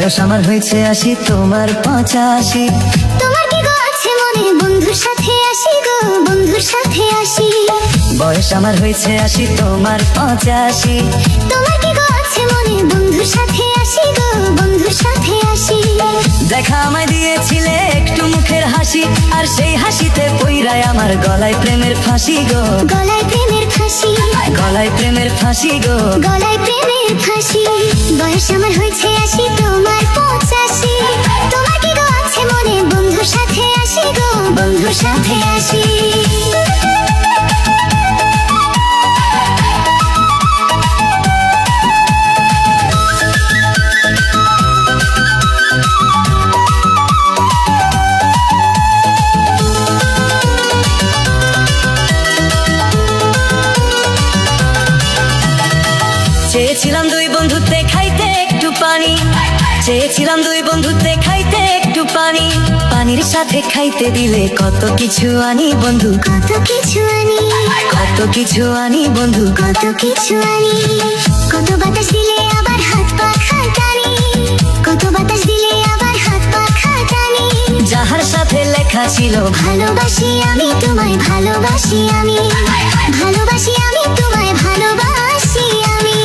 বয়স আমার হয়েছে ৮০, তোমার ৮৫। তোমার কি গো আছে মনে বন্ধুর সাথে আসি গো, বন্ধুর সাথে আসি। বয়স আমার হয়েছে ৮০, তোমার ৮৫। তোমার কি গো আছে মনে বন্ধুর সাথে আসি গো, বন্ধুর সাথে আসি। দেখা আমায় দিয়েছিলে একটু মুখের হাসি, আর সেই হাসিতে পইরায় আমার গলায় প্রেমের ফাঁসি গো, গলায় প্রেমের ফাঁসি, গলায় প্রেমের ফাঁসি গো। গলায় প্রেমের ফাঁসি। বয়স আমার হয়েছে ৮০, তোমার ৮৫। তোমার কি গো আছে মনে বন্ধুর সাথে আসি গো, বন্ধুর সাথে আসি। চেয়েছিলাম দুই বন্ধুতে খাইতে একটু পানি, চেয়েছিলাম দুই বন্ধুতে খাইতে একটু পানি। পানির সাথে খাইতে দিলে কত কিছু আনি বন্ধু, কত কিছু আনি, কত কিছু আনি বন্ধু, কত কিছু আনি। কত বাতাস দিলে আবার হাত পা খাটানি, কত বাতাস দিলে আবার হাত পা খাটানি। যাহার সাথে লেখা ছিল ভালোবাসি আমি তোমায়, ভালোবাসি আমি, ভালোবাসি আমি তোমায়, ভালোবাসি আমি।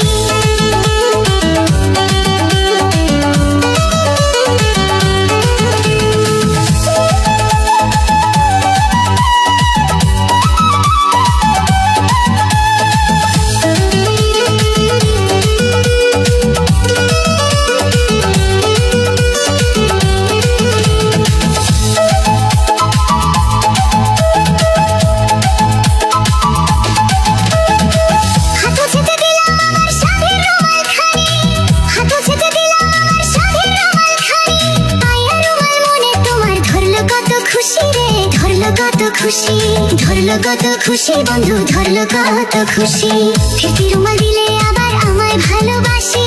কত খুশি, ধরলো কত খুশি বন্ধু, ধরলো কত খুশি। ফিরতি রুমাল দিলে আবার আমায় ভালোবাসি,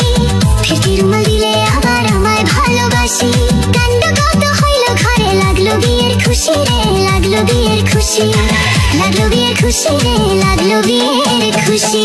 ফিরতি রুমাল দিলে আবার আমায় ভালোবাসি। কাণ্ড কত হইল ঘরে, লাগলো বিয়ের খুশি রে, লাগলো বিয়ের খুশি, লাগলো বিয়ের খুশি রে, লাগলো বিয়ের খুশি।